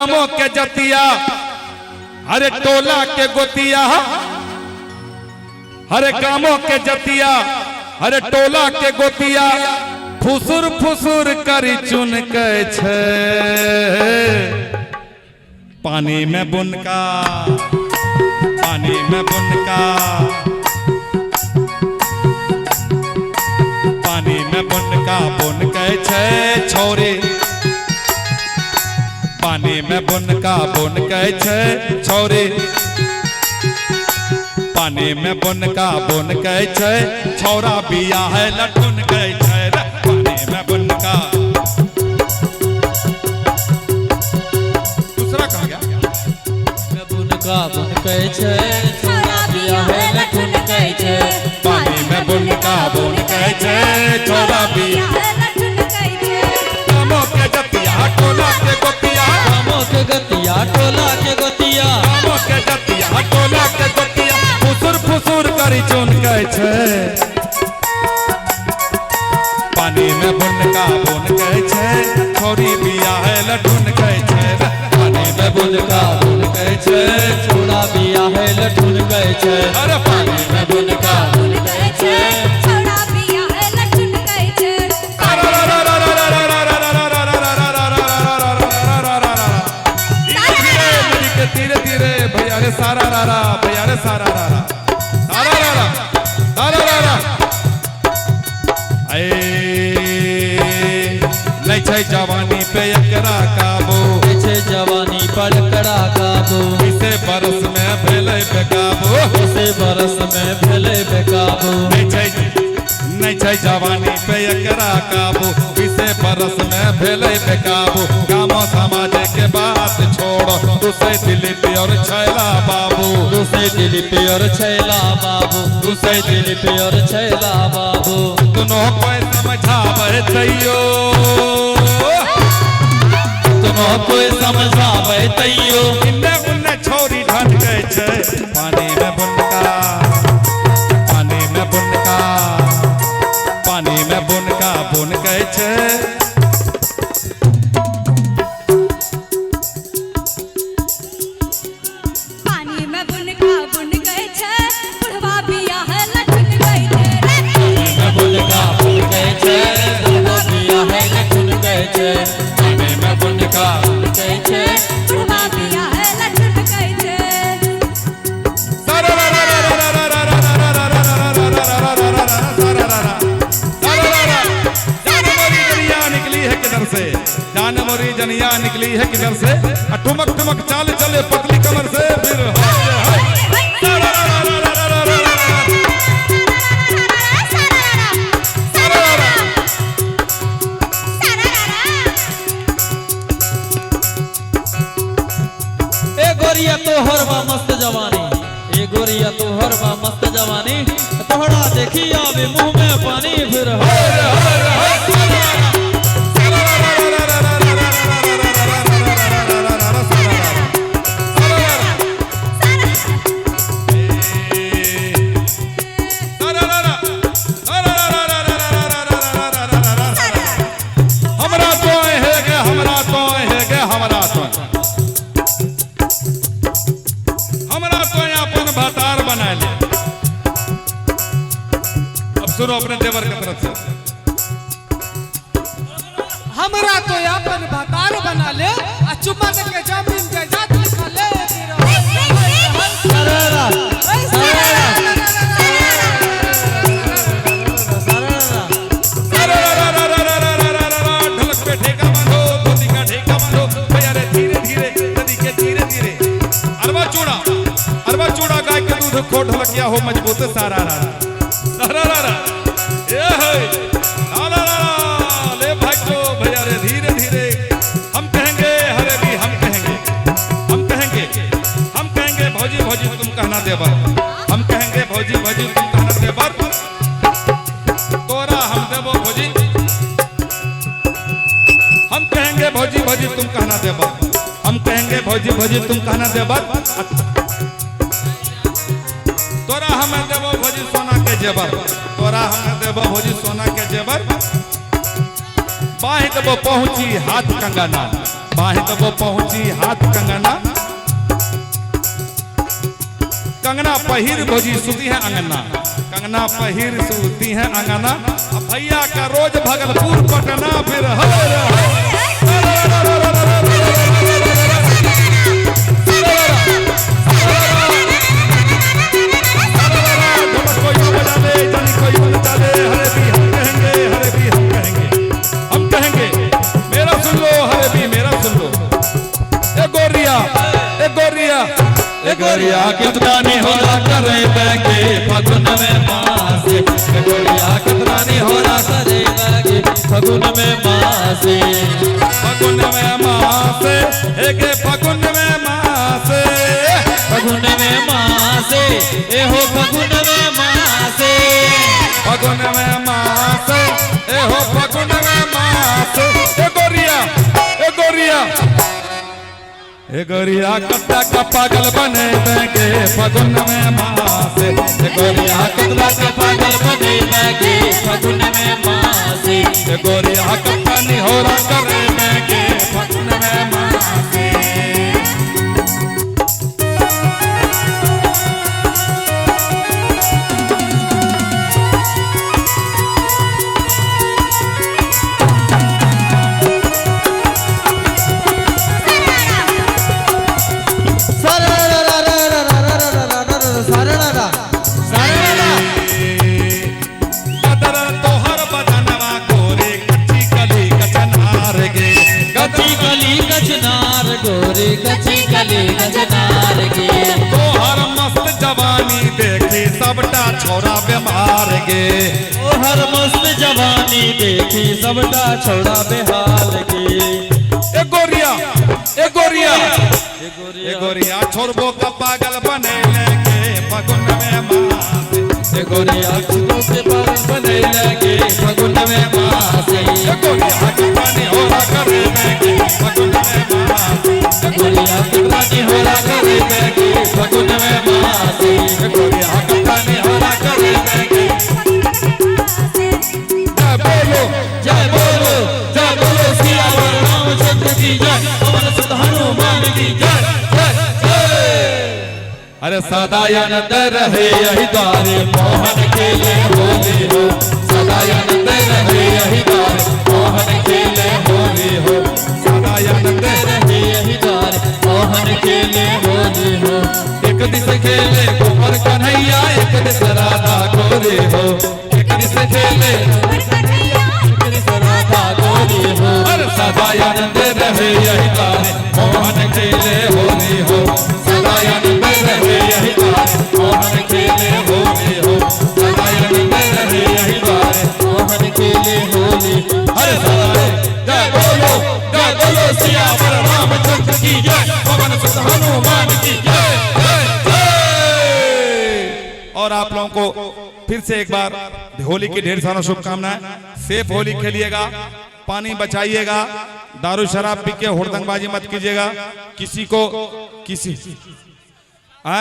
कामों के जतिया हरे टोला के गोतिया हरे कामों के जतिया हरे टोला के गोतिया फुसुर फुसुर करी चुन के छे पानी में बुनका पानी में बुनका पानी में बुनका बुन के छे छोरी पानी में बुनका बुन के छे छोरी पानी में बुनका बुन के छे छोरा बिया है लटुन के छे पानी में बुनका दूसरा कहा गया बुनका बुन के छे छोरा बिया है लटुन के छे पानी में बुनका बुन के छे छोरा बिया है लटुन के छे कामों के जतिया टोला के गोतिया कामों के गतिया टोला के गोतिया कामों के जतिया टोला के गोतिया फुसुर फुसुर करी चुन के छे पानी में बुनका बुन के छे छोरी बिया है लटुन के छे पानी में बुनका बुन के छे छोरा बिया है लटुन के छे अरे पानी में बुनका बुन के छे छोरा बिया है लटुन के छे धीरे धीरे भैया रे सारा रारा भैया रे सारा रारा सारा रारा सारा रारा नहीं छै जवानी पे एकरा काबू छे जवानी पर कड़ा काबू इसे बरस में भेले बेकाबू इसे बरस में भेले बेकाबू नहीं छै जवानी पे एकरा काबू इसे बरस में भेले बेकाबू गामो समाज के बात छोड़ो दूसरे दिलीप और छैला बाबू दूसरे दिलीप और छैला बाबू दूसरे दिलीप और छैला बाबू दोनों कोई समझावे तैयो दोनों कोई समझावे तैयो इन्ने उन्ने छोरी ढंग के छे पानी में बुनका पानी में बुनका पानी में बुनका बुन के छे पानी में बुनका बुन के छे बुढ़वा बिया है लटुन के छे पानी में बुनका बुन के छे बुढ़वा बिया है लटुन के छे पानी में बुनका बुन के छे बुढ़वा बिया है लटुन के छे जानवरी जनिया निकली है किधर से ठुमक ठुमक चाल चले पतली कमर से फिर ए गोरिया तोहर बा मस्त जवानी ए गोरिया तोहर बा मस्त जवानी तोहरा देखी आवे मुंह में पानी फिर सुनो अपने देवर की तरफ से हमरा तो अपन भतार बना ले आ चुम्मा दे के जमीन जायदाद लिखा ले ढोलक पे ठेका बांधो धोती का ठेका बांधो भैया रे धीरे धीरे नदी के धीरे धीरे अरबा चूड़ा गाय के दूध खो ढोलकिया हो मजबूत सारा सारा सारा ये है ला ले भाइयों भैया रे धीरे धीरे हम कहेंगे हरे भी हम कहेंगे भौजी भौजी तुम कहना देवर हम कहेंगे भौजी भौजी तुम कहना देवर तोरा हम देवो भौजी हम कहेंगे भौजी भौजी तुम कहना देवर हम कहेंगे भौजी भौजी तुम कहना देवर तोरा हमें देवो भौजी सोना के जेवर तोरा हमें देवो भौजी सोना के जेवर बाहि देवो पहुंची हाथ कंगना बाहें तो वो पहुंची हाथ कंगना, कंगना पहिर भोजी सुती है अंगना, कंगना पहिर सुती है अंगना। अब भैया का रोज भागलपुर पटना फिर गोरिया कितना नहीं हो रहा करे बैगे फगुन में मासे, गोरिया कितना नहीं हो रहा करे बैगे फगुन में मासे, फगुन में मासे, एके फगुन में मासे, फगुन में मासे, ए हो फगुन में मासे, फगुन में मासे, ए हो फगुन में मासे। ए गोरिया, ए गोरिया, ए गोरिया कत्ता का पागल बने बैगे फगुन में मासे, ए गोरिया कत्ता का पागल बने बैगे फगुन में मासे, ए गोरिया कत्ता नहीं हो रहा करे बैगे फगुन में मासे। गोरे कची कली गजनार गे तोहर मस्त जवानी देखी सबटा छोरा बीमार गे, तोहर मस्त जवानी देखी सबटा छोरा बेहाल गे। ए गोरिया, ए गोरिया, ए गोरिया छोरबो का पागल बने लगे फगुन में मासे, ए गोरिया छोरबो के पागल बने लगे फगुन में मासे, ए गोरिया कितनी हो रहा करे लगे फगुन में मासे, गोरिया कितनी हो रहा करे लगे फगुन में मासे, गोरिया कितनी हो रहा करे लगे। जय बोलो जय बोलो सियावर रामचंद्र की जय, पवन सुत हनुमान की जय जय जय। अरे सदानंद रहे यही द्वारे मोहन खेले होली हो, सदानंद रहे यही द्वारे मोहन खेले होली हो, सदानंद रहे यही द्वार मोहन खेले होली हो। एक दिस खेले कुंवर कन्हैया, एक दिस राधा गोरी हो, एक दिस खेले एक दिस राधा गोरी हो। अरे सदानंद रहे यही द्वारे मोहन खेले होली हो, सदानंद रहे यही द्वारे मोहन खेले होली हो, सदानंद रहे यही द्वारे मोहन खेले होली। अरे जय बोलो सियावर रामचंद्र की जय, पवन सुत हनुमान की जय जय जय। और आप लोगों को फिर से एक बार होली की ढेर सारा शुभकामनाएं। सेफ होली खेलिएगा, पानी बचाइएगा, दारू शराब पी के हुड़दंगबाजी मत कीजिएगा, किसी